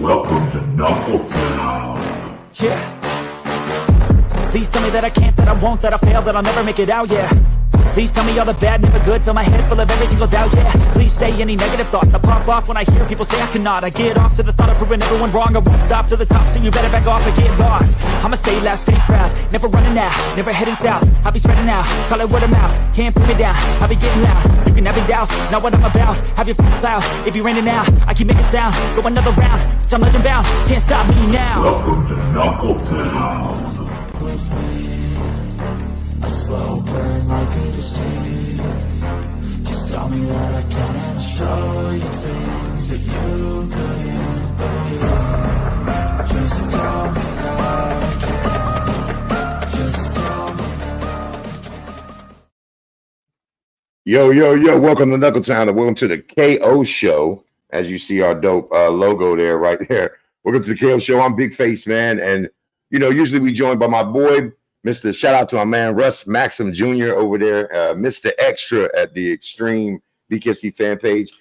Welcome to Knuckle Town. Yeah. Please tell me that I can't, that I won't, that I fail, that I'll never make it out, yeah. Please tell me all the bad, never good, fill my head full of every single doubt, yeah. Please say any negative thoughts, I pop off when I hear people say I cannot. I get off to the thought of proving everyone wrong, I won't stop to the top, so you better back off and get lost. I'ma stay loud, stay proud, never running out, never heading south. I'll be spreading out, call it word of mouth, can't put me down, I'll be getting loud. You can have it douse, not what I'm about, have your f***ing cloud. It be raining now, I keep making sound, go another round, I'm legend bound, can't stop me now. Welcome to Knuckle Town. A slow burn like a disease. Just tell me that I can and I'll show you things that you couldn't believe. Just tell me that I can. Just tell me that I can. Yo, welcome to Knuckle Town and welcome to the KO Show. As you see our dope logo there, right there. Welcome to the KO Show. I'm Big Face, man. And, you know, usually we joined by my boy, shout out to my man, Russ Maxim Jr. over there, Mr. Extra at the Extreme BKFC fan page.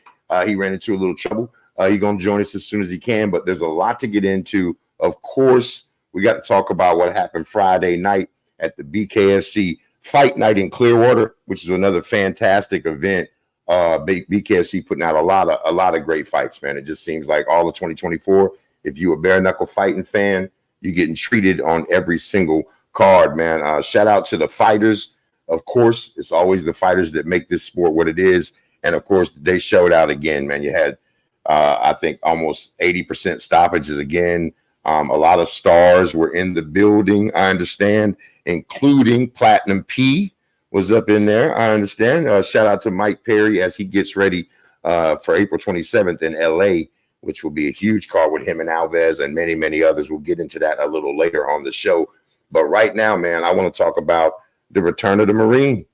He ran into a little trouble. He's going to join us as soon as he can, but there's a lot to get into. Of course, we got to talk about what happened Friday night at the BKFC Fight Night in Clearwater, which is another fantastic event. BKFC putting out a lot of great fights, man. It just seems like all of 2024, if you're a bare knuckle fighting fan, you're getting treated on every single card, man. Shout out to the fighters. Of course, it's always the fighters that make this sport what it is. And of course, they showed out again, man. You had, I think, almost 80% stoppages again. A lot of stars were in the building, I understand, including Platinum P was up in there, I understand. Shout out to Mike Perry as he gets ready for April 27th in LA, which will be a huge card with him and Alves and many, many others. We'll get into that a little later on the show. But right now, man, I want to talk about the return of the Marine,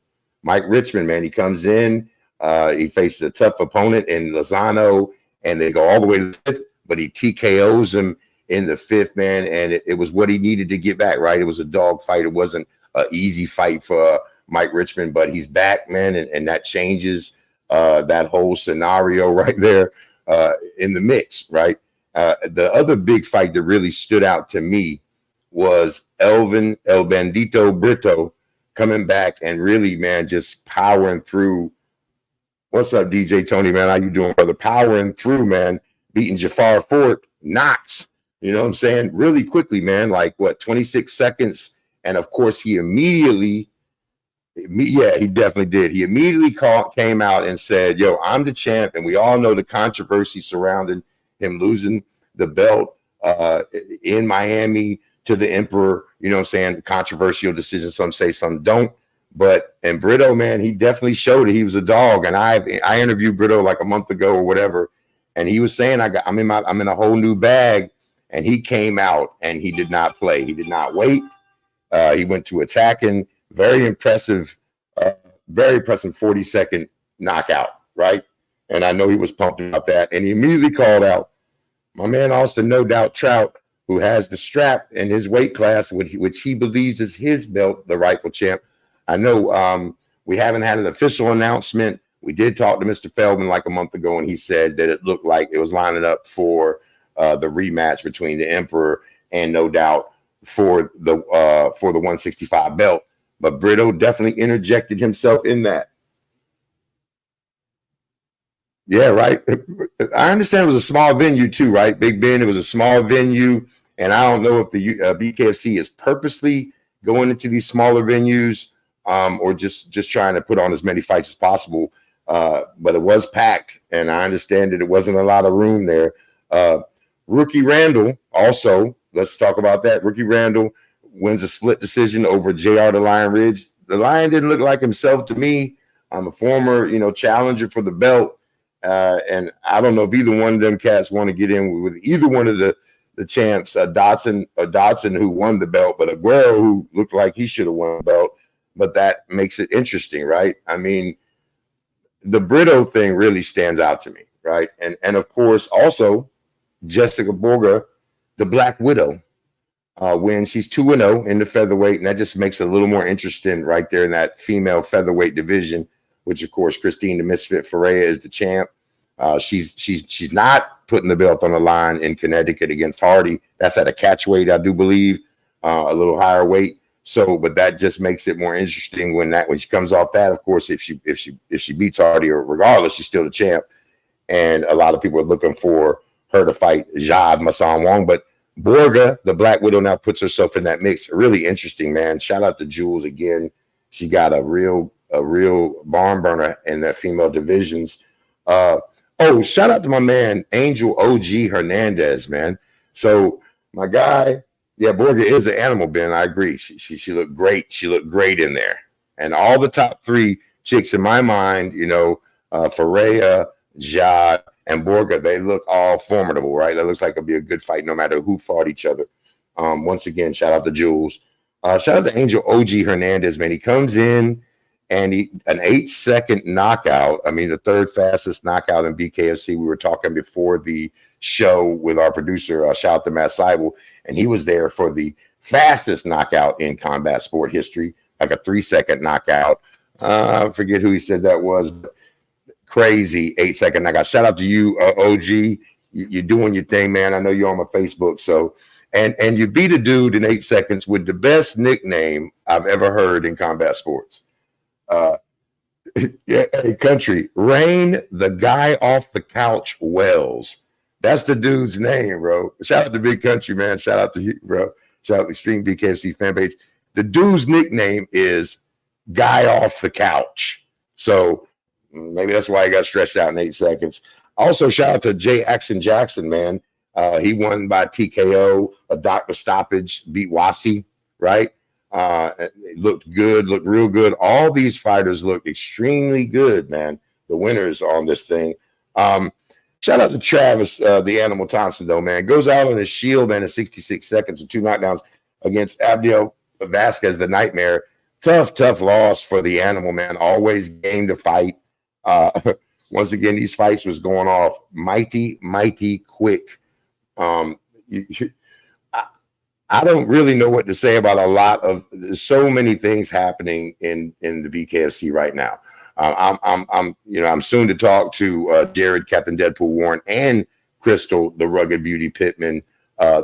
Mike Richmond, man. He comes in, he faces a tough opponent in Lozano, and they go all the way to the fifth, but he TKOs him in the fifth, man, and it was what he needed to get back, right? It was a dog fight. It wasn't an easy fight for Mike Richmond, but he's back, man, and that changes that whole scenario right there in the mix, right? The other big fight that really stood out to me was Elvin El Bandito Brito coming back and really, man, just powering through. What's up, DJ Tony, man? How you doing, brother? Powering through, man, beating Jafar Ford Knox, you know what I'm saying? Really quickly, man, like, 26 seconds. And, of course, he definitely did. He immediately came out and said, yo, I'm the champ. And we all know the controversy surrounding him losing the belt in Miami to the Emperor, you know what I'm saying? Controversial decision. Some say, some don't. But and Brito, man, he definitely showed it. He was a dog. And I interviewed Brito like a month ago or whatever, and he was saying I'm in a whole new bag. And he came out and he did not play. He did not wait. He went to attacking. Very impressive 40-second knockout, right? And I know he was pumped about that. And he immediately called out my man Austin No Doubt Trout, who has the strap in his weight class, which he believes is his belt, the rightful champ. I know we haven't had an official announcement. We did talk to Mr. Feldman like a month ago, and he said that it looked like it was lining up for the rematch between the Emperor and No Doubt for the 165 belt. But Brito definitely interjected himself in that. Yeah, right. I understand it was a small venue too, right? Big Ben, it was a small venue. And I don't know if the BKFC is purposely going into these smaller venues or just trying to put on as many fights as possible. But it was packed, and I understand that it wasn't a lot of room there. Rookie Randall also, let's talk about that. Rookie Randall wins a split decision over JR the Lion Ridge. The Lion didn't look like himself to me. I'm a former, challenger for the belt. And I don't know if either one of them cats want to get in with either one of the champs, Dotson who won the belt, but Aguero who looked like he should have won the belt. But that makes it interesting, right? I mean, the Brito thing really stands out to me, right? And of course, also Jessica Borga, the Black Widow, when she's 2-0 in the featherweight, and that just makes it a little more interesting right there in that female featherweight division, which of course Christine the Misfit Ferreira is the champ. She's not putting the belt on the line in Connecticut against Hardy. That's at a catch weight, I do believe, a little higher weight. So, but that just makes it more interesting when she comes off that. Of course, if she beats Hardy, or regardless, she's still the champ. And a lot of people are looking for her to fight Jade Masan Wong. But Borga, the Black Widow, now puts herself in that mix. Really interesting, man. Shout out to Jules again. She got a real barn burner in the female divisions. Shout out to my man Angel OG Hernandez, man. So my guy, yeah, Borga is an animal, Ben. I agree. She looked great. She looked great in there. And all the top 3 chicks in my mind, Ferreira, Jade, and Borga, they look all formidable, right? That looks like it'll be a good fight no matter who fought each other. Once again, shout out to Jules. Shout out to Angel OG Hernandez, man. He comes in and an 8-second knockout. I mean, the 3rd fastest knockout in BKFC. We were talking before the show with our producer, shout out to Matt Seibel, and he was there for the fastest knockout in combat sport history, like a 3-second knockout. I forget who he said that was. Crazy 8-second knockout. Shout out to you, OG. You're doing your thing, man. I know you're on my Facebook. So, and you beat a dude in 8 seconds with the best nickname I've ever heard in combat sports. Yeah, hey, country, Rain the Guy Off the Couch Wells. That's the dude's name, bro. Shout out to Big Country, man. Shout out to you, bro. Shout out to Extreme BKFC fan page. The dude's nickname is Guy Off the Couch. So maybe that's why he got stretched out in 8 seconds. Also, shout out to Jay Jackson, man. He won by TKO, a doctor stoppage, beat Wasi, right? It looked good, looked real good. All these fighters looked extremely good, man. The winners on this thing. Shout out to Travis, the Animal Thompson, though, man. Goes out on his shield, man, in 66 seconds and 2 knockdowns against Abdiel Vasquez, the Nightmare. Tough loss for the Animal, man. Always game to fight. Once again, these fights was going off mighty quick. I don't really know what to say about a lot of. There's so many things happening in the BKFC right now. I'm soon to talk to Jared, Captain Deadpool Warren, and Crystal, the Rugged Beauty Pittman,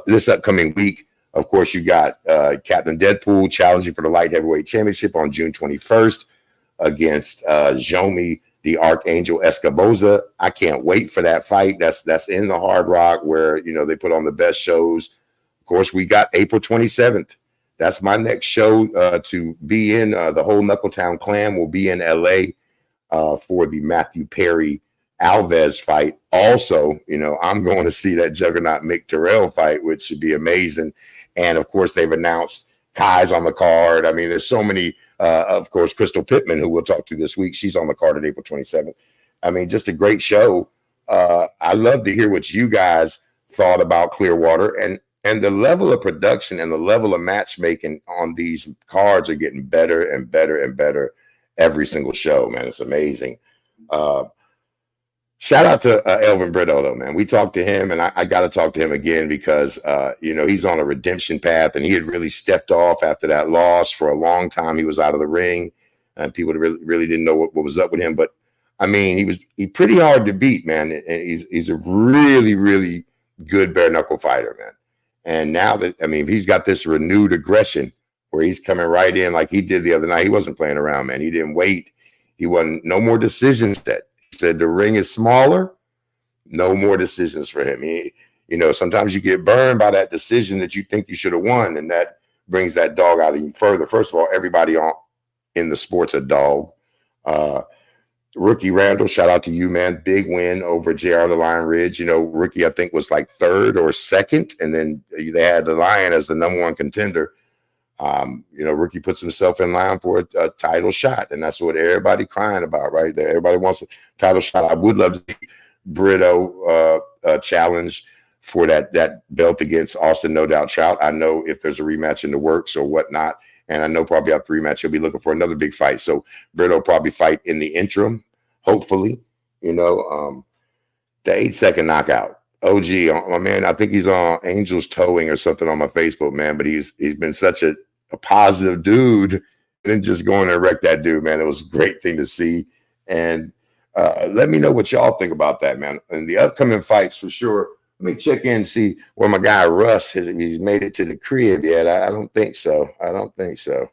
this upcoming week. Of course, you got Captain Deadpool challenging for the light heavyweight championship on June 21st against Jomi, the Archangel Escoboza. I can't wait for that fight. That's in the Hard Rock where, they put on the best shows. Of course, we got April 27th. That's my next show to be in. The whole Knuckletown clan will be in LA for the Matthew Perry Alves fight. Also, I'm going to see that Juggernaut Mick Terrell fight, which should be amazing. And of course, they've announced Kai's on the card. I mean, there's so many. Of course, Crystal Pittman, who we'll talk to this week, she's on the card at April 27th. I mean, just a great show. I love to hear what you guys thought about Clearwater, and the level of production and the level of matchmaking on these cards are getting better and better and better every single show, man. It's amazing. Shout out to Elvin Brito, though, man. We talked to him, and I got to talk to him again because, he's on a redemption path, and he had really stepped off after that loss. For a long time, he was out of the ring, and people really didn't know what was up with him. But, I mean, he pretty hard to beat, man, and he's a really, really good bare-knuckle fighter, man. And now that, he's got this renewed aggression where he's coming right in like he did the other night. He wasn't playing around, man. He didn't wait. He wasn't, no more decisions that. Said the ring is smaller, no more decisions for him. Sometimes you get burned by that decision that you think you should have won, and that brings that dog out even further. First of all, everybody in the sport's a dog. Rookie Randall, shout out to you, man. Big win over JR the Lion Ridge. Rookie, I think, was like 3rd or 2nd, and then they had the Lion as the #1 contender. Rookie puts himself in line for a title shot, and that's what everybody crying about right there. Everybody wants a title shot. I would love to see Brito challenge for that belt against Austin No Doubt Trout. I know if there's a rematch in the works or whatnot, and I know probably after rematch he'll be looking for another big fight. So Brito probably fight in the interim, hopefully. The 8-second knockout. OG, my man, I think he's on Angels Towing or something on my Facebook, man. But he's been such a positive dude, and then just going and wreck that dude, man. It was a great thing to see. And Let me know what y'all think about that, man. And the upcoming fights for sure. Let me check in and see where my guy Russ has. If he's made it to the crib yet. I don't think so. I don't think so.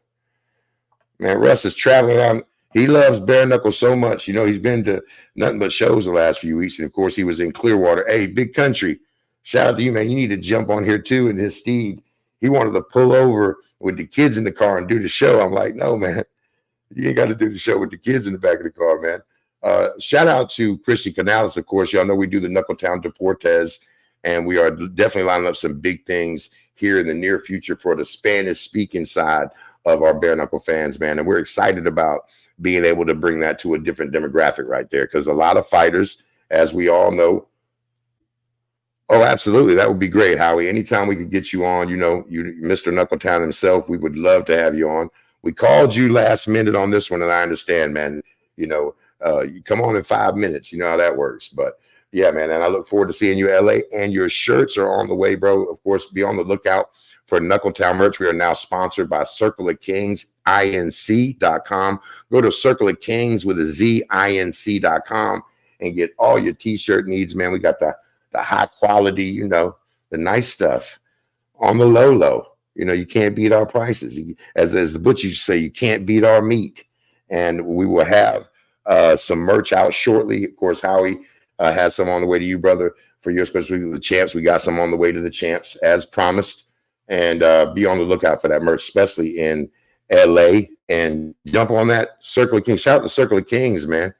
Man, Russ is traveling around. He loves bare knuckle so much. You know, he's been to nothing but shows the last few weeks. And of course, he was in Clearwater. Hey, big country. Shout out to you, man. You need to jump on here too. And his steed, he wanted to pull over with the kids in the car and do the show. I'm like, no, man. You ain't got to do the show with the kids in the back of the car, man. Shout out to Christian Canales, of course. Y'all know we do the Knuckletown Deportes, and we are definitely lining up some big things here in the near future for the Spanish-speaking side of our bare knuckle fans, man. And we're excited about being able to bring that to a different demographic right there, because a lot of fighters, as we all know. Oh, absolutely. That would be great, Howie. Anytime we could get you on, you know, you Mr. Knuckletown himself, we would love to have you on. We called you last minute on this one, and I understand, man. You know, you come on in 5 minutes. You know how that works. But yeah, man, and I look forward to seeing you, LA. And your shirts are on the way, bro. Of course, be on the lookout for Knuckletown merch. We are now sponsored by Circle of Kings, inc.com. Go to Circle of Kings with a Z, inc.com, and get all your t-shirt needs, man. We got the high quality, you know, the nice stuff on the low. You know, you can't beat our prices. As the butcher used to say, you can't beat our meat. And we will have some merch out shortly. Of course, Howie has some on the way to you, brother, for your especially the champs. We got some on the way to the champs as promised. And be on the lookout for that merch, especially in LA. And jump on that Circle of Kings. Shout out to Circle of Kings, man.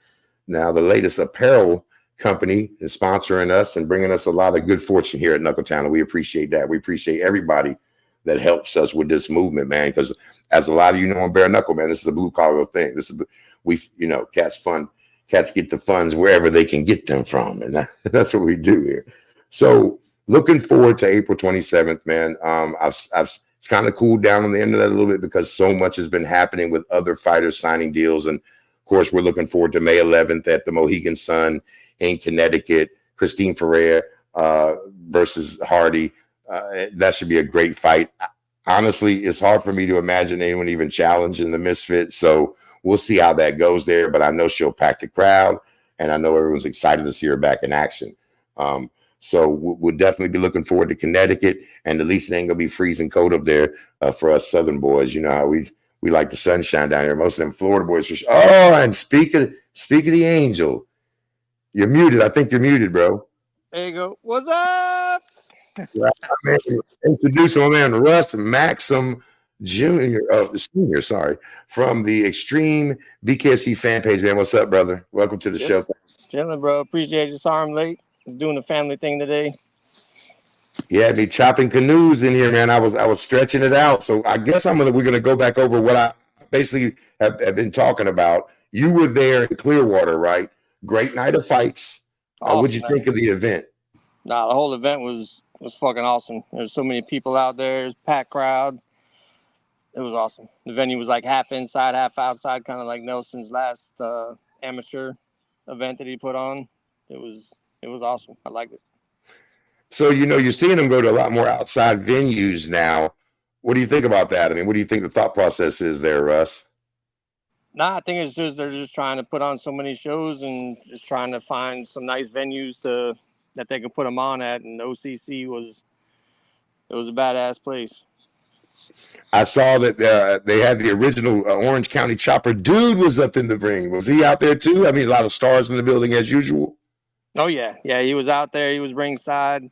Now, the latest apparel company is sponsoring us and bringing us a lot of good fortune here at Knuckletown. And we appreciate that. We appreciate everybody that helps us with this movement, man. Because as a lot of you know on bare knuckle, man, this is a blue collar thing. This is you know, cats get the funds wherever they can get them from, and that's what we do here. So looking forward to April 27th, man. It's kind of cooled down on the end of that a little bit because so much has been happening with other fighters signing deals, and of course we're looking forward to May 11th at the Mohegan Sun in Connecticut. Christine Ferrer versus Hardy. That should be a great fight. Honestly, it's hard for me to imagine anyone even challenging the Misfit. So we'll see how that goes there. But I know she'll pack the crowd, and I know everyone's excited to see her back in action. So we'll definitely be looking forward to Connecticut, and at least it ain't gonna be freezing cold up there for us Southern boys. You know how we like the sunshine down here. Most of them Florida boys. Oh, and speak of the angel, you're muted. I think you're muted, bro. There you go. What's up? Right, man. Introduce my man Russ Maxim Jr. Senior, sorry, from the Extreme BKSC fan page, man. What's up, brother? Welcome to the show. Chilling, bro. Appreciate you. Sorry I'm late. I was doing the family thing today. Yeah, me chopping canoes in here, man. I was stretching it out. So I guess we're gonna go back over what I basically have been talking about. You were there in Clearwater, right? Great night of fights. What'd you think of the event? Nah, the whole event was fucking awesome. There's so many people out there. There's packed crowd. It was awesome. The venue was like half inside, half outside, kind of like Nelson's last amateur event that he put on. It was awesome. I liked it. So, you know, you're seeing them go to a lot more outside venues now. What do you think about that? I mean, what do you think the thought process is there, Russ? Nah, I think it's just they're just trying to put on so many shows and just trying to find some nice venues that they can put them on at. And OCC was a badass place. I saw that they had the original Orange County Chopper. Dude was up in the ring. Was he out there too? I mean, a lot of stars in the building as usual. Oh yeah, he was out there. He was ringside.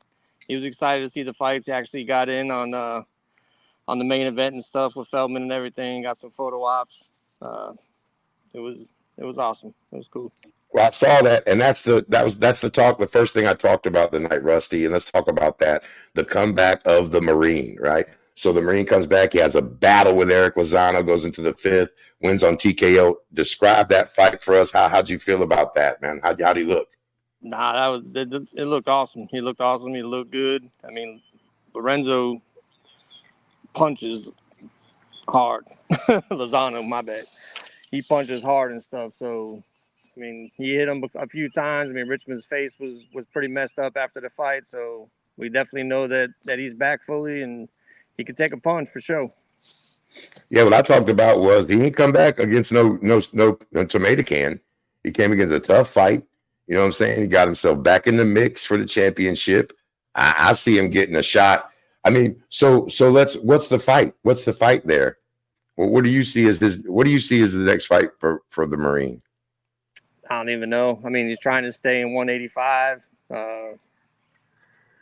He was excited to see the fights. He actually got in on the main event and stuff with Feldman and everything. Got some photo ops. It was awesome. It was cool. Well, I saw that, and that's the talk. The first thing I talked about the night, Rusty, and let's talk about that. The comeback of the Marine, right? So the Marine comes back. He has a battle with Eric Lozano, goes into the 5th, wins on TKO. Describe that fight for us. How'd you feel about that, man? How'd he look? Nah, it looked awesome. He looked awesome. He looked good. I mean, Lorenzo punches hard. Lozano, my bad. He punches hard and stuff. So, I mean, he hit him a few times. I mean, Richmond's face was pretty messed up after the fight. So we definitely know that he's back fully and he can take a punch for sure. Yeah, what I talked about was he didn't come back against no tomato can. He came against a tough fight. You know what I'm saying? He got himself back in the mix for the championship. I see him getting a shot. I mean, so what's the fight? What's the fight there? Well, what do you see as the next fight for the Marine? I don't even know. I mean, he's trying to stay in 185.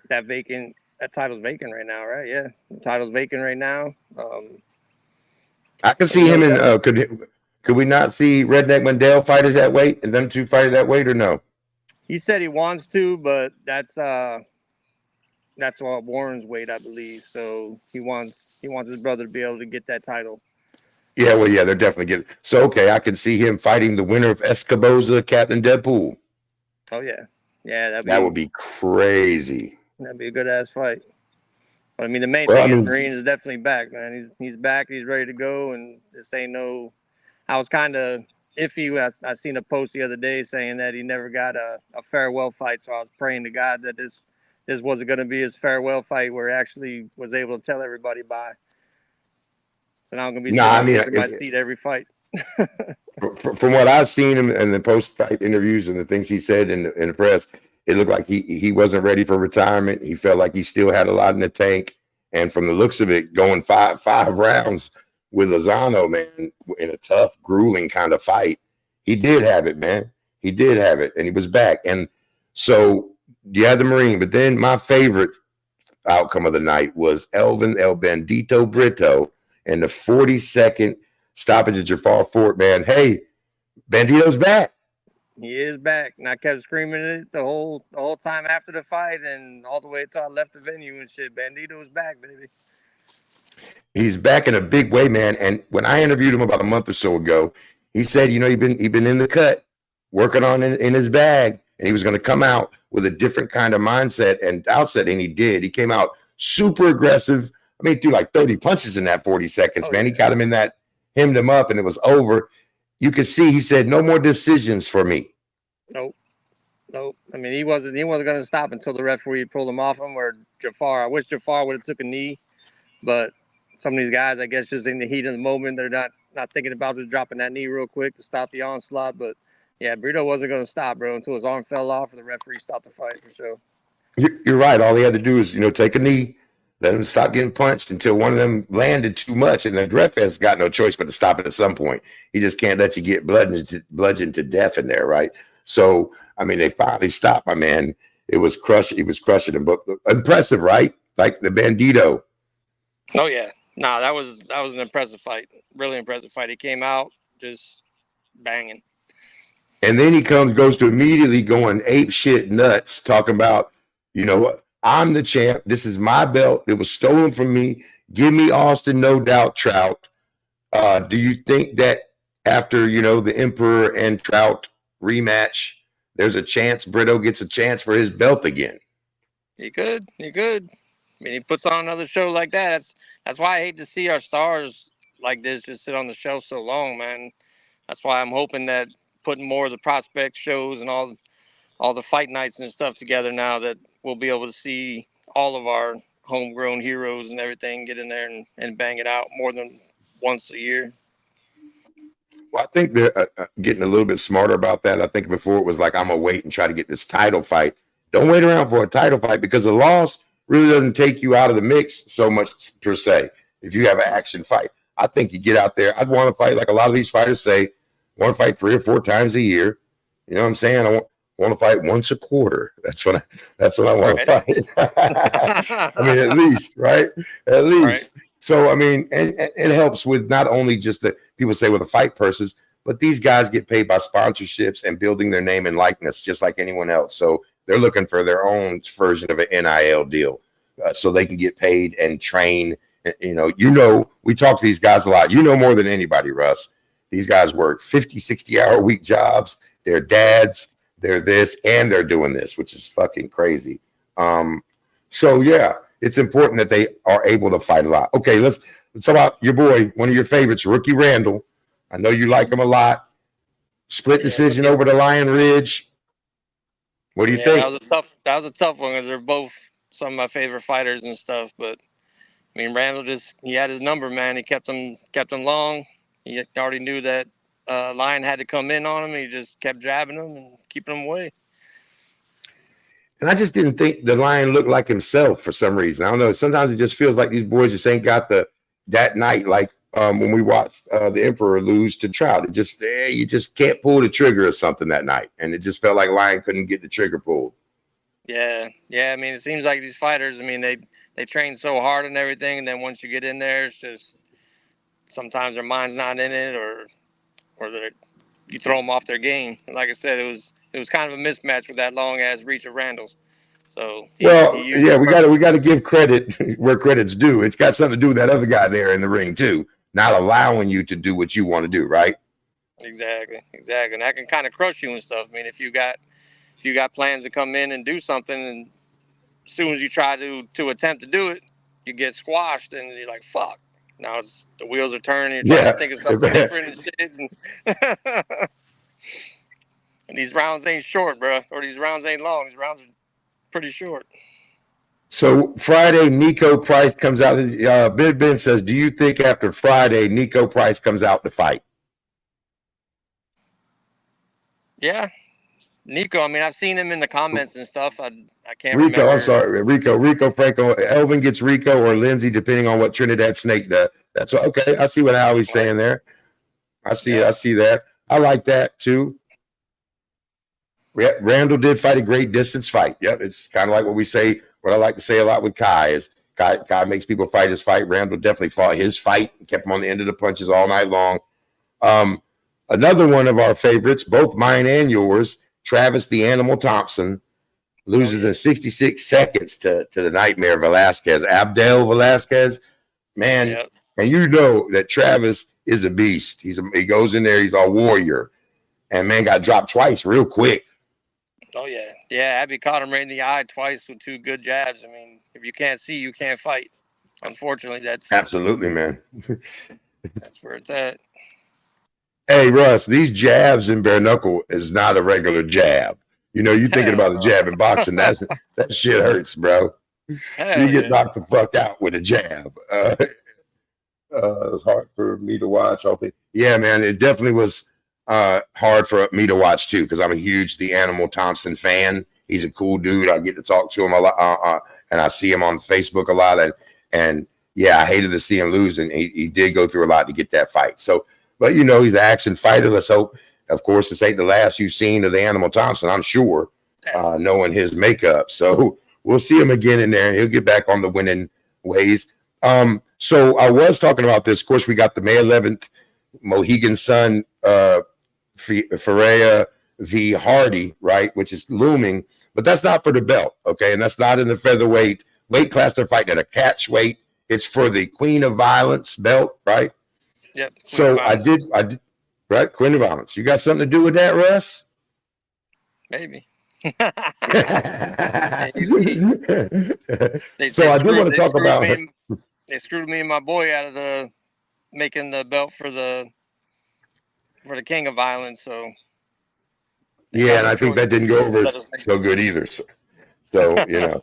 That title's vacant right now, right? Yeah, the title's vacant right now. I can see him in. Could we not see Redneck Mandel fight at that weight and them two fight at that weight, or no? He said he wants to, but that's all Warren's weight, I believe. So he wants his brother to be able to get that title. Yeah, well, yeah, they're definitely getting. So okay, I can see him fighting the winner of Escoboza, Captain Deadpool. Oh yeah, yeah, that would be crazy. That'd be a good ass fight. But I mean, the main thing is Marine is definitely back, man. He's back. He's ready to go, and this ain't no. I was kind of iffy. I seen a post the other day saying that he never got a farewell fight, so I was praying to God that this wasn't going to be his farewell fight where he actually was able to tell everybody bye. So now I'm going to be sitting in my seat every fight. From what I've seen him in the post-fight interviews and the things he said in the press, it looked like he wasn't ready for retirement. He felt like he still had a lot in the tank. And from the looks of it, going five rounds with Lozano, man, in a tough, grueling kind of fight, he did have it, man. He did have it, and he was back. And so you had the Marine, but then my favorite outcome of the night was Elvin El Bandito Brito and the 42nd stoppage at Jafar Fort, man. Hey, Bandito's back. He is back, and I kept screaming it the whole time after the fight, and all the way until I left the venue and shit. Bandito's back, baby. He's back in a big way, man. And when I interviewed him about a month or so ago, he said, you know, he'd been in the cut, working on in his bag, and he was going to come out with a different kind of mindset and outset, and he did. He came out super aggressive. I mean, he threw like 30 punches in that 40 seconds, man. Yeah. He got him in that, hemmed him up, and it was over. You could see he said, no more decisions for me. Nope. I mean, he wasn't going to stop until the referee pulled him off him, or Jafar. I wish Jafar would have took a knee, but some of these guys, I guess, just in the heat of the moment, they're not thinking about just dropping that knee real quick to stop the onslaught. But yeah, Brito wasn't going to stop, bro, until his arm fell off and the referee stopped the fight for sure. You're right. All he had to do is, take a knee, let him stop getting punched until one of them landed too much, and the ref has got no choice but to stop it at some point. He just can't let you get bludgeoned to death in there, right? So, I mean, they finally stopped my man. He was crushing him, but impressive, right? Like the Bandito. Oh yeah, no, that was an impressive fight, really impressive fight. He came out just banging, and then he goes to immediately going ape shit nuts, talking about, I'm the champ. This is my belt. It was stolen from me. Give me Austin, no doubt, Trout. Do you think that after, the Emperor and Trout rematch, there's a chance Brito gets a chance for his belt again? He could. I mean, he puts on another show like that. That's why I hate to see our stars like this just sit on the shelf so long, man. That's why I'm hoping that putting more of the prospect shows and all the fight nights and stuff together now, that we'll be able to see all of our homegrown heroes and everything get in there and bang it out more than once a year. Well, I think they're getting a little bit smarter about that. I think before it was like, I'm going to wait and try to get this title fight. Don't wait around for a title fight, because a loss really doesn't take you out of the mix so much per se. If you have an action fight, I think you get out there. I'd want to fight like a lot of these fighters say, want to fight 3 or 4 times a year. You know what I'm saying? I want to fight once a quarter. That's what I want to fight. I mean, at least, right? At least. Right. So, I mean, and it helps with not only just the people say with the fight purses, but these guys get paid by sponsorships and building their name and likeness just like anyone else. So they're looking for their own version of an NIL deal so they can get paid and train. We talk to these guys a lot. You know more than anybody, Russ. These guys work 50, 60-hour week jobs. They're dads. They're this, and they're doing this, which is fucking crazy. So, yeah, it's important that they are able to fight a lot. Okay, let's talk about your boy, one of your favorites, Rookie Randall. I know you like him a lot. Split decision over the Lion Ridge. What do you think? That was a tough one, because they're both some of my favorite fighters and stuff. But I mean, Randall he had his number, man. He kept him long. He already knew that lion had to come in on him. He just kept jabbing him and keeping him away. And I just didn't think the lion looked like himself for some reason. I don't know. Sometimes it just feels like these boys just ain't got that night. Like when we watched the Emperor lose to Trout, it just you just can't pull the trigger or something that night, and it just felt like Lion couldn't get the trigger pulled. Yeah. I mean, it seems like these fighters. I mean, they train so hard and everything, and then once you get in there, it's just sometimes their mind's not in it, or you throw them off their game. And like I said, it was kind of a mismatch with that long ass reach of Randall's. So we got to give credit where credit's due. It's got something to do with that other guy there in the ring too, not allowing you to do what you want to do, right? Exactly, and that can kind of crush you and stuff. I mean, if you got plans to come in and do something, and as soon as you try to attempt to do it, you get squashed, and you're like, fuck. Now the wheels are turning. You're trying to think of something different and shit. And these rounds ain't short, bro. Or these rounds ain't long. These rounds are pretty short. So Friday, Nico Price comes out. Big Ben says, do you think after Friday, Nico Price comes out to fight? Yeah. Nico, I mean, I've seen him in the comments and stuff. I can't remember. I'm sorry. Rico Franco. Elvin gets Rico or Lindsay, depending on what Trinidad Snake does. That's okay. I see what Howie's saying there. I see that. I like that too. Randall did fight a great distance fight. Yep, it's kind of like what I like to say a lot with Kai is Kai makes people fight his fight. Randall definitely fought his fight and kept him on the end of the punches all night long. Another one of our favorites, both mine and yours, Travis the Animal Thompson, loses in 66 seconds to the Nightmare Velasquez. Abdel Velasquez, man, and you know that Travis is a beast. He goes in there, he's a warrior, and man got dropped twice real quick. Oh yeah. Abby caught him right in the eye twice with two good jabs. I mean, if you can't see, you can't fight. Unfortunately, that's absolutely, man. That's where it's at. Hey, Russ, these jabs in bare knuckle is not a regular jab. You know, you thinking about a jab in boxing, that shit hurts, bro. You get knocked the fuck out with a jab. It's hard for me to watch. Yeah, man, it definitely was hard for me to watch too, because I'm a huge The Animal Thompson fan. He's a cool dude. I get to talk to him a lot, and I see him on Facebook a lot. And yeah, I hated to see him lose, and he did go through a lot to get that fight. So, but you know, he's an action fighter. Let's hope, of course, this ain't the last you've seen of The Animal Thompson, I'm sure, knowing his makeup. So we'll see him again in there, and he'll get back on the winning ways. So I was talking about this. Of course, we got the May 11th Mohegan Sun Ferreira v. Hardy, right, which is looming, but that's not for the belt, okay? And that's not in the featherweight weight class. They're fighting at a catch weight. It's for the Queen of Violence belt, right? Yep. So I did, right? Queen of Violence. You got something to do with that, Russ? Maybe. So I do want to talk about her. They screwed me and my boy out of making the belt for the King of Violence. So yeah, and I think that didn't go over so good either. So you know,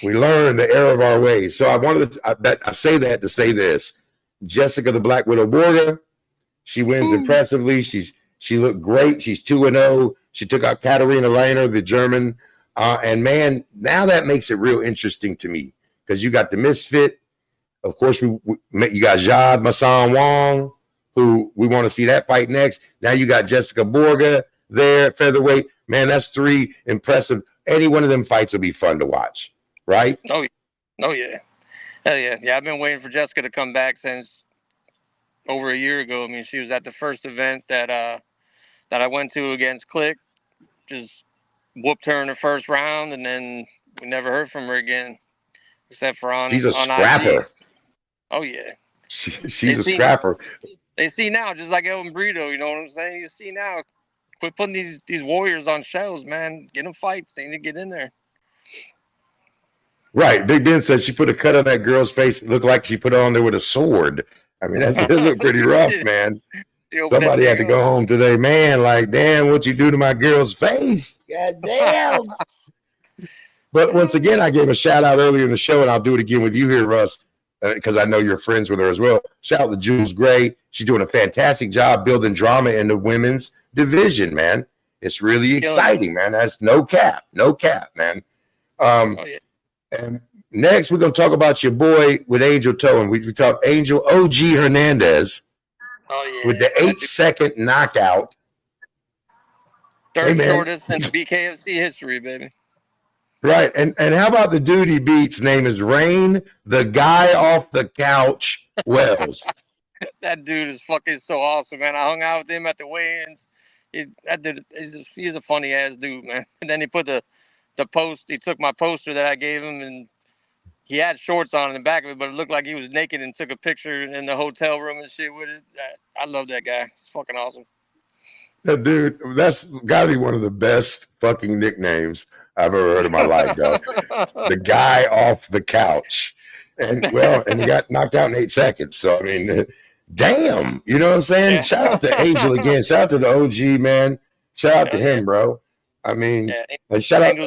we learned the error of our ways. So I wanted to, I say that to say this: Jessica the Black Widow Borga, she wins impressively. She looked great. She's 2-0. She took out Katharina Lehner, the German, and man, now that makes it real interesting to me because you got the Misfit. Of course, you got Jade Masan Wong, who we want to see that fight next. Now you got Jessica Borga there at featherweight. Man, that's three impressive. Any one of them fights will be fun to watch, right? Oh yeah. Hell yeah. Yeah, I've been waiting for Jessica to come back since over a year ago. I mean, she was at the first event that I went to against Click. Just whooped her in the first round, and then we never heard from her again, except for on She's a on scrapper. IG. Oh yeah, she's a scrapper. They see now, just like Elvin Brito. You know what I'm saying? You see now. Quit putting these warriors on shelves, man. Get them fights. They need to get in there. Right. Big Ben says she put a cut on that girl's face. It looked like she put it on there with a sword. I mean, it looked pretty rough, man. Somebody had to go home today, man. Like, damn, what you do to my girl's face? God damn. But once again, I gave a shout out earlier in the show, and I'll do it again with you here, Russ. because I know you're friends with her as well. Shout out to Jules Gray. She's doing a fantastic job building drama in the women's division, man. It's really exciting, man. That's no cap, man. And next, we're going to talk about your boy with Angel Toe. We talk Angel OG Hernandez with the 8-second knockout. Third shortest in BKFC history, baby. Right. And how about the dude he beats? Name is Rain, the guy off the couch, Wells. That dude is fucking so awesome, man. I hung out with him at the weigh-ins. He's a funny ass dude, man. And then he put the post. He took my poster that I gave him, and he had shorts on in the back of it, but it looked like he was naked, and took a picture in the hotel room and shit with it. I love that guy. It's fucking awesome. That dude, that's got to be one of the best fucking nicknames I've ever heard in my life, dog. The guy off the couch. And he got knocked out in 8 seconds. So, I mean, damn. You know what I'm saying? Yeah. Shout out to Angel again. Shout out to the OG, man. Shout out to him, bro. I mean, shout out.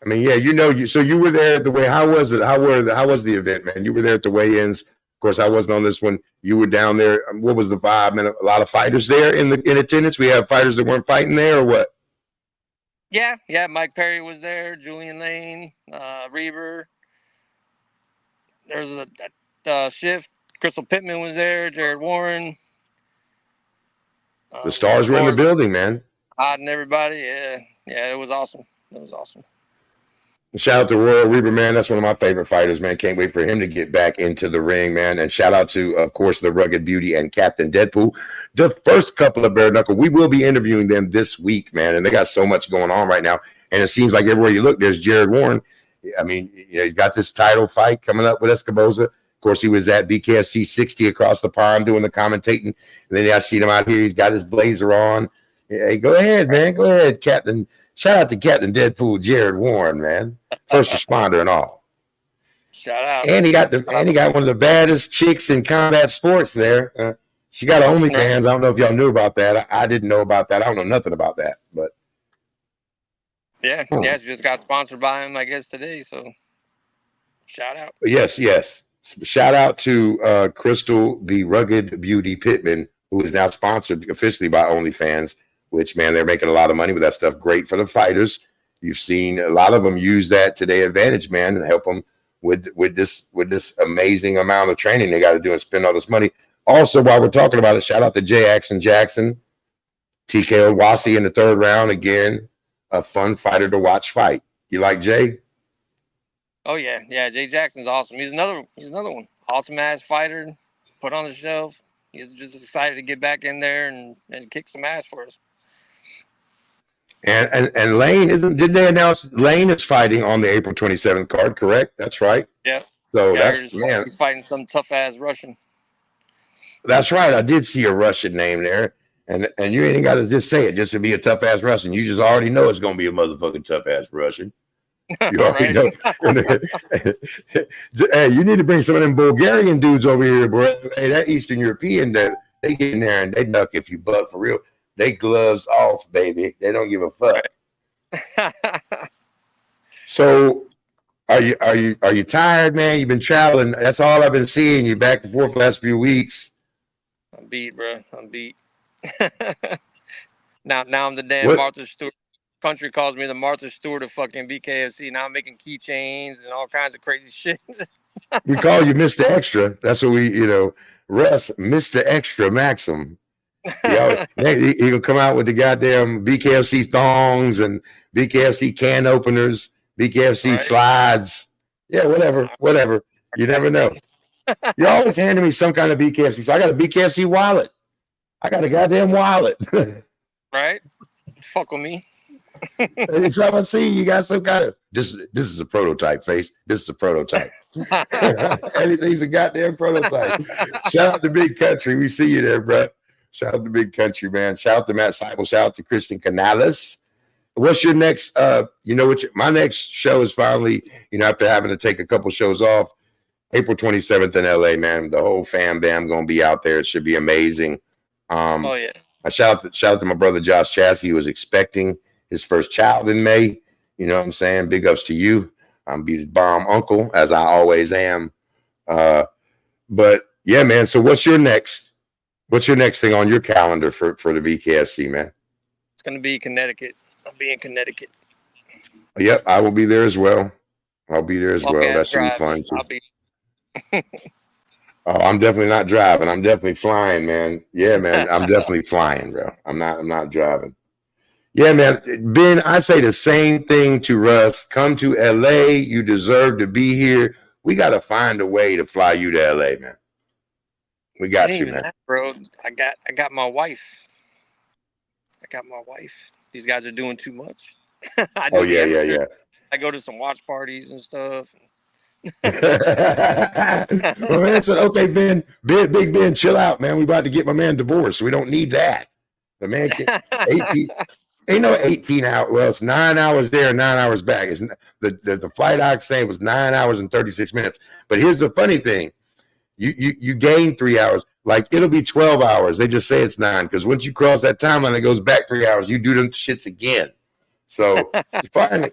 I mean, yeah, so you were there at the weigh. How was it? How was the event, man? You were there at the weigh-ins. Of course, I wasn't on this one. You were down there. What was the vibe, man? A lot of fighters there in attendance. We have fighters that weren't fighting there, or what? Yeah. Mike Perry was there. Julian Lane, Reber. There's a shift. Crystal Pittman was there. Jared Warren. The stars were in the building, man. Hot and everybody. Yeah. It was awesome. Shout out to Royal Reber, man. That's one of my favorite fighters, man. Can't wait for him to get back into the ring, man. And shout out to, of course, the Rugged Beauty and Captain Deadpool. The first couple of Bare Knuckle, we will be interviewing them this week, man. And they got so much going on right now. And it seems like everywhere you look, there's Jared Warren. I mean, he's got this title fight coming up with Escoboza. Of course, he was at BKFC 60 across the pond doing the commentating. And then I see him out here. He's got his blazer on. Hey, go ahead, man. Go ahead, Captain. Shout out to Captain Deadpool, Jared Warren, man. First responder and all. Shout out. And he got one of the baddest chicks in combat sports there. She got OnlyFans. I don't know if y'all knew about that. I didn't know about that. I don't know nothing about that. But yeah, she just got sponsored by him, I guess, today. So shout out. Yes. Shout out to Crystal, the Rugged Beauty Pittman, who is now sponsored officially by OnlyFans. Which, man, they're making a lot of money with that stuff. Great for the fighters. You've seen a lot of them use that to their advantage, man, and help them with this amazing amount of training they got to do and spend all this money. Also, while we're talking about it, shout out to Jay Jackson, TKO Wasi in the 3rd round. Again, a fun fighter to watch fight. You like Jay? Oh yeah. Jay Jackson's awesome. He's another one. Awesome ass fighter. Put on the shelf. He's just excited to get back in there and kick some ass for us. And Lane didn't they announce Lane is fighting on the April 27th card, correct? That's right. Yeah. So he's fighting some tough ass Russian. That's right. I did see a Russian name there. And you ain't got to just say it just to be a tough ass Russian. You just already know it's gonna be a motherfucking tough ass Russian. You already know. Hey, you need to bring some of them Bulgarian dudes over here, bro. Hey, that Eastern European, they get in there and they knuck if you buck for real. They gloves off, baby. They don't give a fuck. Right. So, are you tired, man? You've been traveling. That's all I've been seeing you back and forth the last few weeks. I'm beat, bro. I'm beat. now I'm the damn Martha Stewart. Country calls me the Martha Stewart of fucking BKFC. Now I'm making keychains and all kinds of crazy shit. We call you Mr. Extra. That's what Russ, Mr. Extra Maxim. He gonna come out with the goddamn BKFC thongs and BKFC can openers, BKFC slides. Yeah, whatever. You never know. You're always handing me some kind of BKFC. So I got a BKFC wallet. I got a goddamn wallet. Right? Fuck with me. Anytime I see you got some kind of this is a prototype, face. This is a prototype. Anything's a goddamn prototype. Shout out to Big Country. We see you there, bro. Shout out to Big Country, man. Shout out to Matt Seibel. Shout out to Christian Canales. What's your next my next show is finally, after having to take a couple shows off, April 27th in LA, man. The whole fam bam gonna be out there. It should be amazing. Oh yeah. I shout out to my brother Josh Chassie, who was expecting his first child in May. You know what I'm saying? Big ups to you. I'm be the bomb uncle as I always am. But yeah, man. So what's your next thing on your calendar for the BKFC, man? It's gonna be Connecticut. I'll be in Connecticut. Yep, I will be there as well. I'll be there as Long well. ass That should be drive, fun but too. I'll be. Oh, I'm definitely not driving. I'm definitely flying, man. Yeah, man. I'm definitely flying, bro. I'm not driving. Yeah, man. Ben, I say the same thing to Russ. Come to LA. You deserve to be here. We got to find a way to fly you to LA, man. We got you, Even man. that, bro. I got my wife. I got my wife. These guys are doing too much. I Oh, do the yeah, yeah, amateur. yeah. I go to some watch parties and stuff. Well, man said, okay, Big Ben, chill out, man. We about to get my man divorced. We don't need that. The man can 18, ain't no 18 hours. Well, it's 9 hours there, 9 hours back. It's the flight I say was 9 hours and 36 minutes. But here's the funny thing. You gain 3 hours. Like it'll be 12 hours. They just say it's 9 because once you cross that timeline, it goes back 3 hours. You do them shits again. So finally,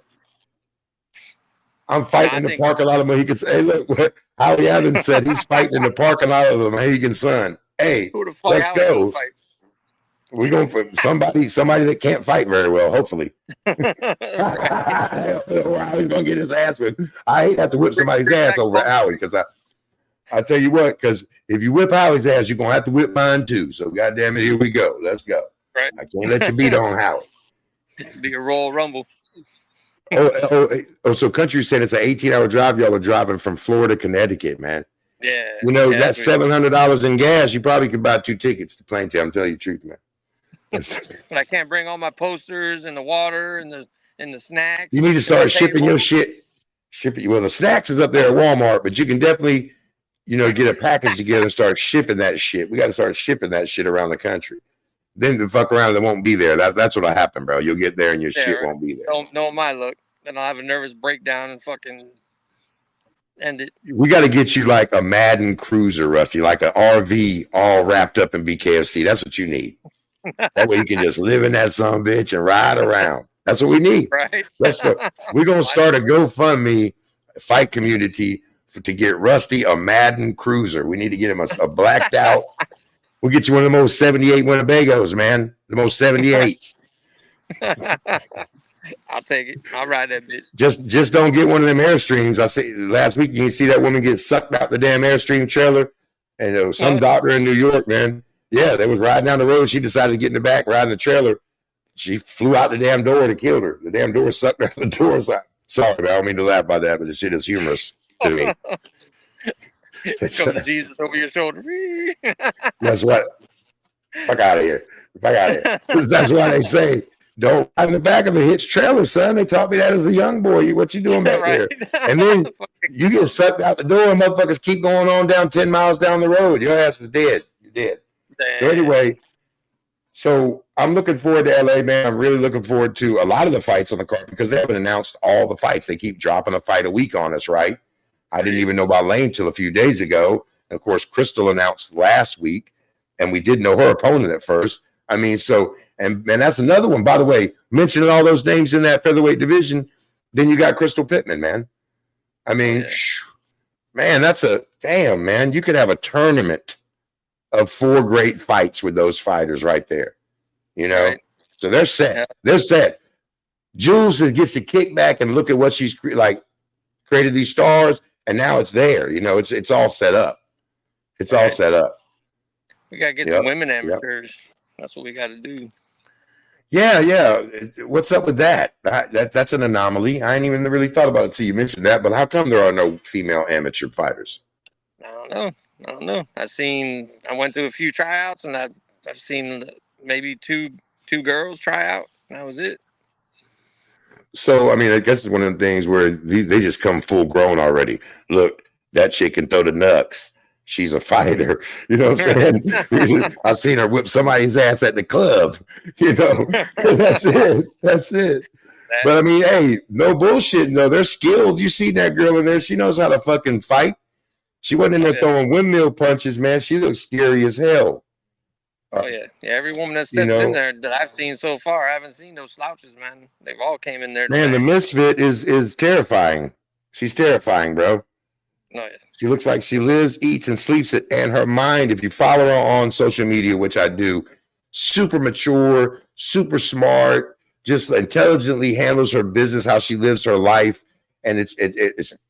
I'm fighting in the parking lot of Mohegan Sun. Hey, look what Howie Evans said. He's fighting in the parking lot of the Mohegan Sun. Hey, Who the fuck let's Howie gonna go. fight? We're going for somebody that can't fight very well, hopefully. Howie's gonna get his ass whipped. I hate to have to whip somebody's ass over Howie because I tell you what, because if you whip Howie's ass, you're gonna have to whip mine too. So goddamn it, here we go. Let's go. Right. I can't let you beat on Howie. Be a Royal Rumble. So Country said it's an 18-hour drive. Y'all are driving from Florida to Connecticut, man. Yeah. You know, yeah, that's $700 in gas. You probably could buy 2 tickets to Plaintown. I'm telling you the truth, man. But I can't bring all my posters and the water and the snacks. You need to start shipping your shit. Well, the snacks is up there at Walmart, but you can definitely, get a package together and start shipping that shit. We got to start shipping that shit around the country. Then the fuck around, it won't be there. That's what'll happen, bro. You'll get there and your shit right. won't be there. Don't know my look. Then I'll have a nervous breakdown and fucking end it. We got to get you like a Madden cruiser, Rusty, like an RV all wrapped up in BKFC. That's what you need. That way you can just live in that son bitch and ride around. That's what we need. Right. We're going to start a GoFundMe fight community to get Rusty a Madden cruiser. We need to get him a blacked out. We'll get you one of the most 78 Winnebagos, man. The most 78s. I'll take it. I'll ride that bitch. Just don't get one of them Airstreams. I say last week you see that woman get sucked out the damn Airstream trailer, and there was some doctor in New York, man. Yeah, they was riding down the road. She decided to get in the back, riding the trailer. She flew out the damn door and killed her. The damn door sucked her out the door. Sorry, man, I don't mean to laugh about that, but the shit is humorous to me. Comes Jesus over your shoulder. That's what. Fuck out of here. Fuck out of here. That's why they say, don't ride in the back of a hitched trailer, son. They taught me that as a young boy. What you doing back there? And then you get sucked out the door and motherfuckers keep going on down 10 miles down the road. Your ass is dead. You're dead. Damn. So anyway, I'm looking forward to LA, man. I'm really looking forward to a lot of the fights on the card because they haven't announced all the fights. They keep dropping a fight a week on us, right? I didn't even know about Lane till a few days ago. And of course, Crystal announced last week, and we didn't know her opponent at first. I mean, and that's another one. By the way, mentioning all those names in that featherweight division, then you got Crystal Pittman, man. I mean, man, that's damn, man. You could have a tournament of 4 great fights with those fighters right there. Right. So they're set. Yeah. They're set. Jules gets to kick back and look at what she's created these stars, and now it's there. It's all set up. It's all set up. We gotta get the women amateurs. Yep. That's what we got to do. Yeah. What's up with that? That's an anomaly. I ain't even really thought about it until you mentioned that. But how come there are no female amateur fighters? I don't know. I went to a few tryouts, and I've seen maybe two girls try out. That was it. So, I mean, I guess it's one of the things where they just come full grown already. Look, that chick can throw the knucks. She's a fighter. You know what I'm saying? I've seen her whip somebody's ass at the club. That's it. But I mean, hey, no bullshit. No, they're skilled. You see that girl in there. She knows how to fucking fight. She wasn't in there throwing windmill punches, man. She looks scary as hell. Every woman that steps in there that I've seen so far, I haven't seen no slouches, man. They've all came in there. Man, the misfit is terrifying. She's terrifying, bro. No, yeah. She looks like she lives, eats, and sleeps it. And her mind, if you follow her on social media, which I do, super mature, super smart, just intelligently handles her business, how she lives her life. And it's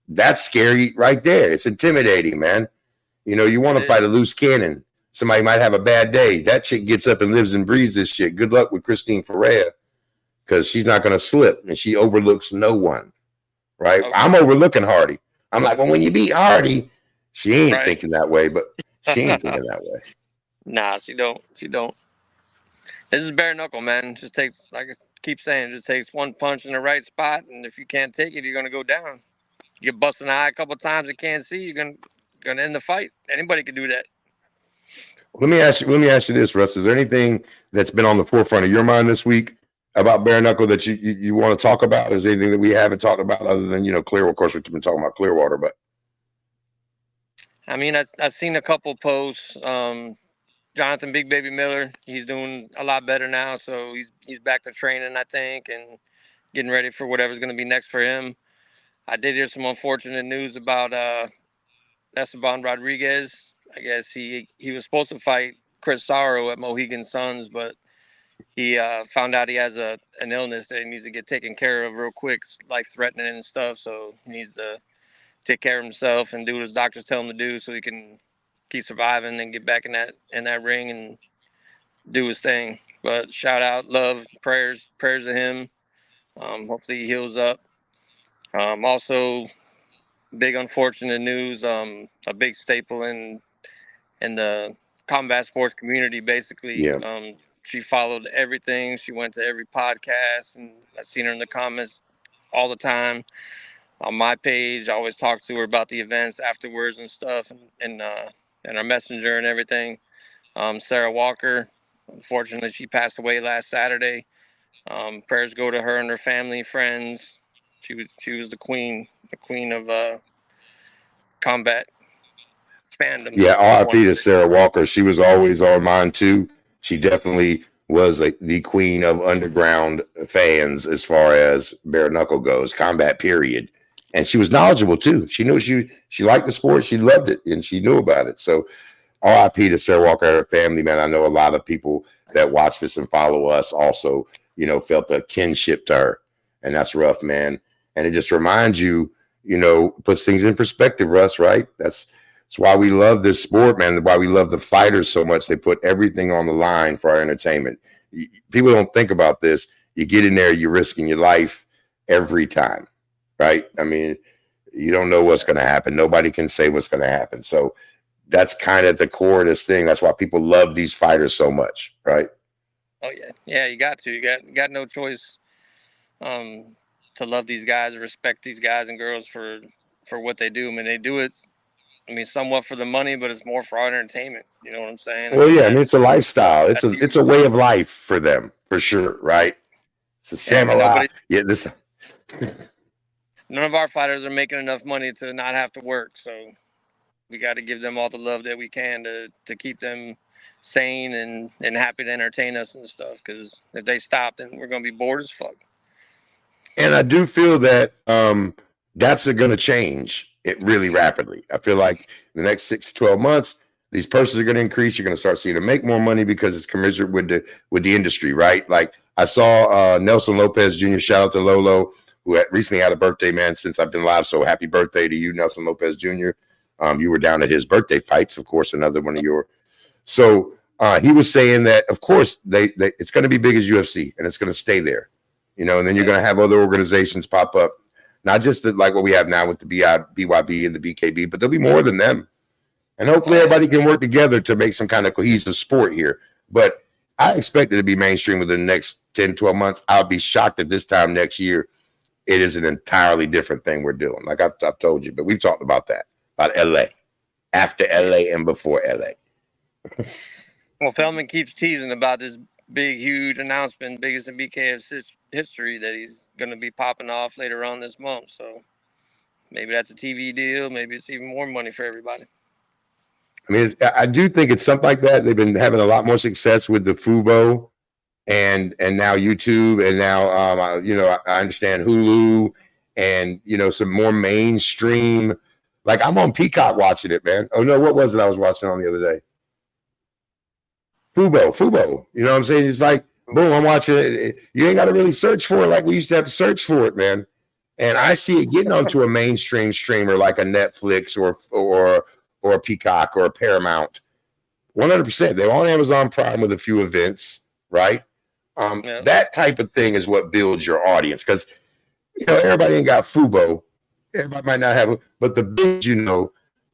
that's scary right there. It's intimidating, man. You know, you want to fight a loose cannon. Somebody might have a bad day. That chick gets up and lives and breathes this shit. Good luck with Christine Ferreira, because she's not going to slip, and she overlooks no one, right? Okay. I'm overlooking Hardy. I'm like, well, when you beat Hardy, she ain't thinking that way, but she ain't thinking that way. Nah, she don't. She don't. This is bare knuckle, man. Just takes, like I keep saying, just takes one punch in the right spot, and if you can't take it, you're gonna go down. You get busted in the eye a couple of times and can't see, you're gonna end the fight. Anybody can do that. Let me ask you this, Russ. Is there anything that's been on the forefront of your mind this week about bare knuckle that you want to talk about? Is there anything that we haven't talked about other than, Clearwater? Of course, we've been talking about Clearwater, but I mean, I've seen a couple posts. Jonathan Big Baby Miller, he's doing a lot better now, so he's back to training, I think, and getting ready for whatever's going to be next for him. I did hear some unfortunate news about Esteban Rodriguez. I guess he was supposed to fight Chris Sorrow at Mohegan Suns, but he found out he has an illness that he needs to get taken care of real quick, life-threatening and stuff, so he needs to take care of himself and do what his doctors tell him to do so he can keep surviving and get back in that ring and do his thing. But shout out, love, prayers to him. Hopefully he heals up. Also, big unfortunate news. A big staple in the combat sports community, basically. Yeah. She followed everything. She went to every podcast, and I've seen her in the comments all the time on my page. I always talk to her about the events afterwards and stuff, and our messenger and everything. Sarah Walker, unfortunately, she passed away last Saturday. Prayers go to her and her family, friends. She was the queen of combat fandom. Yeah, RIP to Sarah Walker. She was always on mine too. She definitely was the queen of underground fans as far as bare knuckle goes, combat period. And she was knowledgeable too. She knew she liked the sport, she loved it, and she knew about it. So RIP to Sarah Walker and her family, man. I know a lot of people that watch this and follow us also, felt a kinship to her. And that's rough, man. And it just reminds you, puts things in perspective, Russ, right? That's why we love this sport, man. Why we love the fighters so much. They put everything on the line for our entertainment. People don't think about this. You get in there, you're risking your life every time, right? I mean, you don't know what's going to happen. Nobody can say what's going to happen. So that's kind of the core of this thing. That's why people love these fighters so much, right? Oh yeah, yeah. You got to. You got no choice to love these guys, respect these guys and girls for what they do. I mean, they do it. I mean, somewhat for the money, but it's more for our entertainment. You know what I'm saying? Well, yeah, I mean, it's a lifestyle. It's a way of life for them, for sure, right? It's a samurai. None of our fighters are making enough money to not have to work, so we got to give them all the love that we can to keep them sane and happy to entertain us and stuff. Because if they stop, then we're gonna be bored as fuck. And I do feel that that's going to change it really rapidly. I feel like in the next 6 to 12 months, these purses are going to increase. You're going to start seeing them make more money because it's commensurate with the industry, right? Like I saw Nelson Lopez Jr. Shout out to Lolo, who recently had a birthday, man. Since I've been live, so happy birthday to you, Nelson Lopez Jr. You were down at his birthday fights, of course, another one of your. So he was saying that, of course, it's going to be big as UFC, and it's going to stay there, and then you're going to have other organizations pop up, not just like what we have now with the BYB and the BKB, but there'll be more than them. And hopefully everybody can work together to make some kind of cohesive sport here. But I expect it to be mainstream within the next 10, 12 months. I'll be shocked if this time next year it is an entirely different thing we're doing. Like I've told you, but we've talked about that, about LA, after LA and before LA. Well, Feldman keeps teasing about this big, huge announcement, biggest in BKF's history, that he's going to be popping off later on this month. So maybe that's a TV deal. Maybe it's even more money for everybody. I mean, I do think it's something like that. They've been having a lot more success with the Fubo and now YouTube, and now I understand Hulu and some more mainstream. Like I'm on Peacock watching it, man. Oh no, what was it I was watching on the other day? Fubo. You know what I'm saying? It's like, boom, I'm watching it. You ain't got to really search for it like we used to have to search for it, man. And I see it getting onto a mainstream streamer like a Netflix or a Peacock or a Paramount. 100%. They're on Amazon Prime with a few events, right? That type of thing is what builds your audience, because everybody ain't got Fubo. Everybody might not have it, but the big,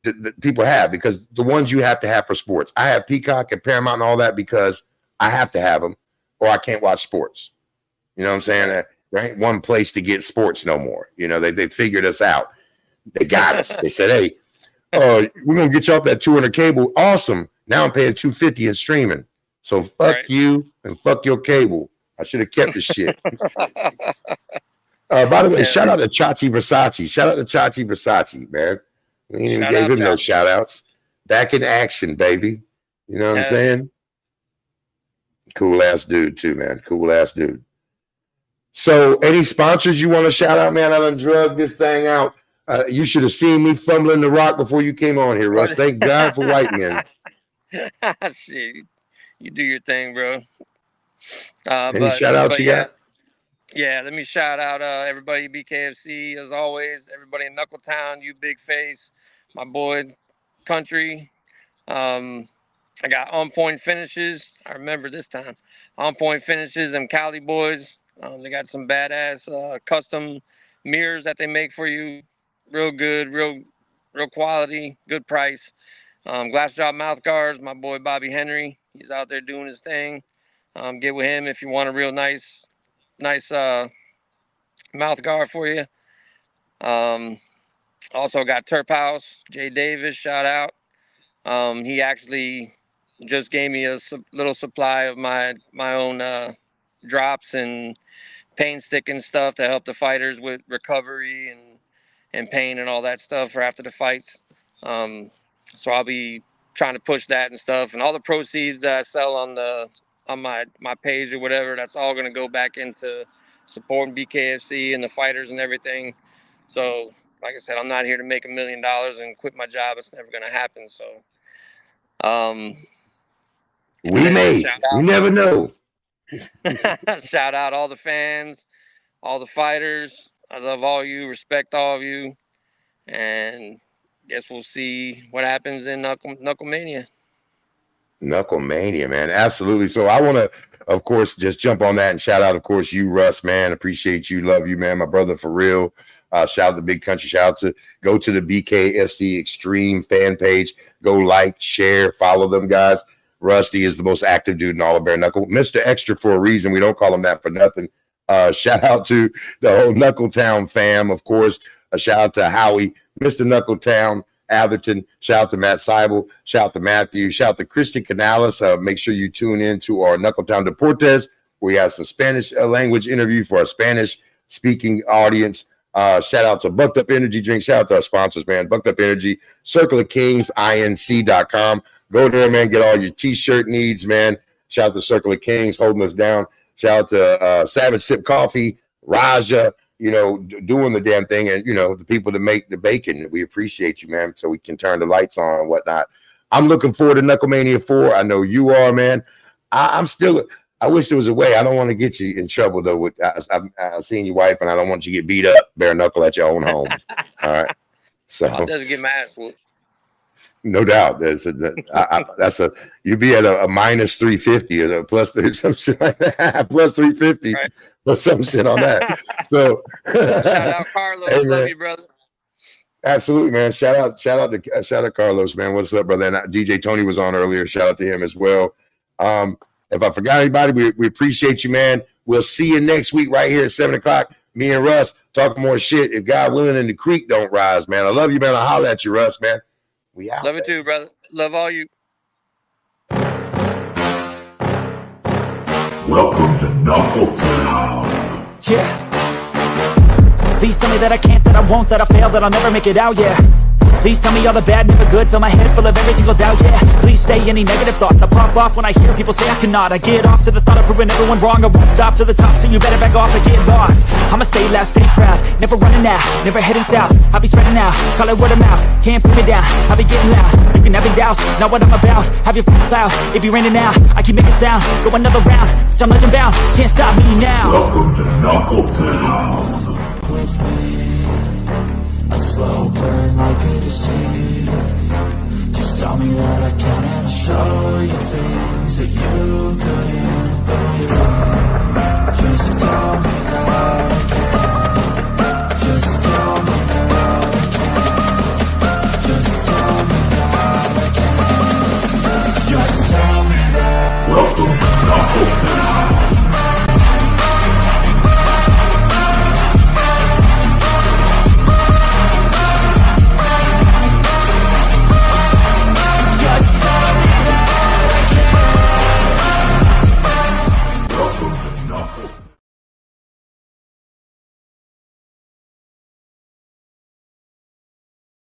that people have, because the ones you have to have for sports. I have Peacock and Paramount and all that because I have to have them, or I can't watch sports. You know what I'm saying? There ain't one place to get sports no more. They figured us out. They got us. They said, hey, we're gonna get you off that 200 cable. Awesome. Now I'm paying $250 in streaming. So fuck you and fuck your cable. I should have kept the shit. By the way, shout out to Chachi Versace. Man. We ain't even gave him no shout outs. Back in action, baby. You know what I'm saying? Cool ass dude too, man. Cool ass dude. So any sponsors you want to shout out, man? I done drug this thing out. You should have seen me fumbling the rock before you came on here, Russ. Thank God for white men. Shit, you do your thing, bro. Any shout outs you got? Yeah, let me shout out everybody at BKFC, as always. Everybody in Knuckletown, you big face, my boy Country. I got On Point Finishes. I remember this time. On Point Finishes and Cali boys. They got some badass custom mirrors that they make for you. Real good, real quality, good price. Glass Job mouth guards, my boy Bobby Henry. He's out there doing his thing. Get with him if you want a real nice mouth guard for you. Also got Terp House, Jay Davis, shout out. He actually just gave me a little supply of my own drops and pain sticking stuff to help the fighters with recovery and pain and all that stuff for after the fights. So I'll be trying to push that and stuff, and all the proceeds that I sell on my page or whatever, that's all going to go back into supporting BKFC and the fighters and everything. So like I said, I'm not here to make $1 million and quit my job. It's never going to happen. So we never know. Shout out all the fans, all the fighters. I love all you, respect all of you, and guess we'll see what happens in Knucklemania. Knucklemania, man. Absolutely. So I want to, of course, just jump on that and shout out, of course, you, Russ, man. Appreciate you. Love you, man. My brother, for real. Shout out to Big Country. Shout out go to the BKFC Extreme fan page. Go like, share, follow them, guys. Rusty is the most active dude in all of Bare Knuckle. Mr. Extra for a reason. We don't call him that for nothing. Shout out to the whole Knuckletown fam, of course. A shout out to Howie, Mr. Knuckletown, Atherton. Shout out to Matt Seibel. Shout out to Matthew. Shout out to Christy Canales. Make sure you tune in to our Knuckletown Deportes. We have some Spanish language interview for our Spanish speaking audience. Shout out to Bucked Up Energy Drink. Shout out to our sponsors, man. Bucked Up Energy, Circle of Kings, inc.com. Go there, man. Get all your t-shirt needs, man. Shout out to Circle of Kings holding us down. Shout out to Savage Sip Coffee, Raja, doing the damn thing, and the people that make the bacon. We appreciate you, man, so we can turn the lights on and whatnot. I'm looking forward to Knucklemania 4. I know you are, man. I wish there was a way. I don't want to get you in trouble though. I've seen your wife, and I don't want you to get beat up bare knuckle at your own home. All right, so I'll just get my ass whooped. No doubt. You'd be at a minus 350 or plus some shit like that. Plus 350 right. Or some shit on that. So shout out Carlos. Hey, love you, brother. Absolutely, man. Shout out Carlos, man. What's up, brother? And DJ Tony was on earlier. Shout out to him as well. If I forgot anybody, we appreciate you, man. We'll see you next week right here at 7 o'clock. Me and Russ talking more shit. If God willing and the creek don't rise, man. I love you, man. I'll holler at you, Russ, man. We out. Love it too, brother. Love all you. Welcome to Knuckletown. Yeah. Please tell me that I can't, that I won't, that I fail, that I'll never make it out, yeah. Please tell me all the bad, never good. Fill my head full of every single doubt, yeah. Please say any negative thoughts. I pop off when I hear people say I cannot. I get off to the thought of proving everyone wrong. I won't stop to the top, so you better back off and get lost. I'ma stay loud, stay proud, never running out, never heading south. I'll be spreading out, call it word of mouth. Can't put me down, I'll be getting loud. You can have doubts, not what I'm about. Have your cloud, it be raining now. I keep making sound, go another round. I'm legend bound, can't stop me now. Welcome to Knuckle Town. With me, a slow burn like a disease. Just tell me that I can and I'll show you things that you couldn't believe. Just tell me that I can.